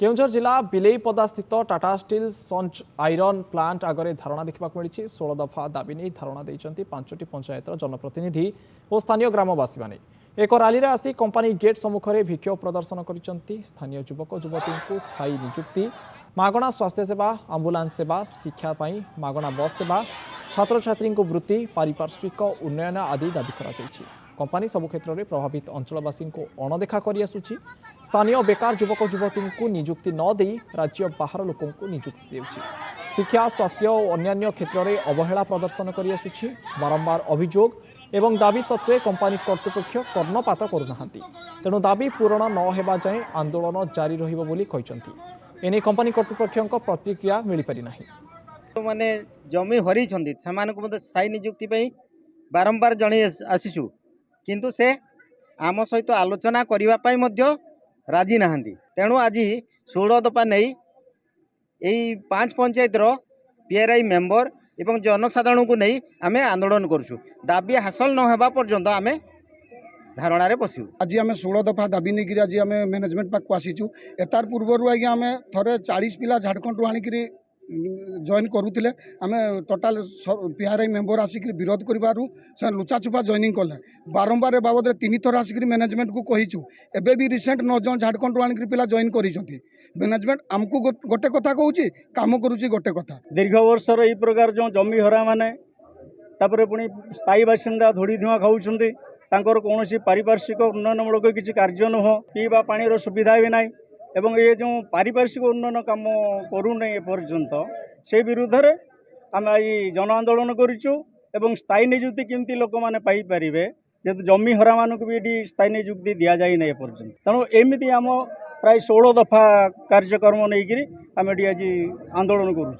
केउझर जिला बिलेईपदा स्थित टाटा स्टील संच आयरन प्लांट आगे धारणा देखा मिली 16 दफा दाबी नहीं धारणा देती 5टी पंचायतर जनप्रतिनिधि और स्थानीय ग्रामवासी मैंने एक रैली रे आसी कंपनी गेट सम्मुखें विक्षोभ प्रदर्शन कर स्थानीय युवक युवती को स्थायी निजुक्ति मागणा स्वास्थ्य सेवा आंबुलांस सेवा शिक्षापी मागणा बस सेवा छात्र छात्री वृत्ति पारिपार्श्विक उन्नयन आदि दाबी कर कंपनी सबु क्षेत्र में प्रभावित अंचलवासी को अणदेखा कर आसुची स्थानीय बेकार युवक युवती को निजुक्ति न दे राज्य बाहर लोक निजुक्ति देउछि शिक्षा स्वास्थ्य और अन्य क्षेत्र में अवहेला प्रदर्शन कर आसुची बारंबार अभियोग एवं दाबी सत्वे कंपनी कर्तृपक्ष कर्णपात करूना तेणु दाबी पूरण न होगा जाए आंदोलन जारी रही कंपनी कर्तृपक्ष प्रतिक्रिया मिल पारि नाही माने जमी हरी स्थायी निजुक्ति बारंबार जन आसीचु किंतु से आम सहित आलोचना करने राजी नहांती तेणु आज 16 दफा नहीं यही 5 पंचायत पीआरआई मेंबर एवं जनसाधारण को नहीं आम आंदोलन करुँ दाबी हासिल न होगा पर्यंत आम धारणा बसू आज आम 16 दफा दाबी नहीं आज आम मैनेजमेंट पाक आसीचु एतार पूर्वर आज आम थे 40 पिला झारखंड आणिक जॉइन करुले आम टोटाल पीआरआई मेंबर आसिक विरोध करूँ लुचाछुपा जॉइनिंग कले बारंबार बाबद 3 थर आसिक मैनेजमेंट को कहीचु एबे भी रिसेंट 9 जन झारखंड आणिक पिला जॉइन करिसेंती मैनेजमेंट आमको गोटे कथा कहूँ काम करुच्ची गोटे कथा दीर्घ वर्षर यही प्रकार जो जमी हरा माने तापर पुणी स्थायी बासिंदा धूड़ी धुआं खाऊर कौन पारिपार्श्विक उन्नयनमूलक किसी कार्य नुह पीवा पानी सुविधा भी ना एवं ये जो पारिपार्श्विक उन्नयन काम करूना एपर्यंत से विरुद्ध में आम आज जन आंदोलन करूँ एवं स्थायी निजुक्ति केमती लोक मैंने पाइपर जेहेतु जमी हरा मानक भी ये स्थायी निजुक्ति दि जाए ना एपर्यंत तेणु एमती आम प्राय 16 दफा कार्यक्रम नहीं आम आज आंदोलन करूँ।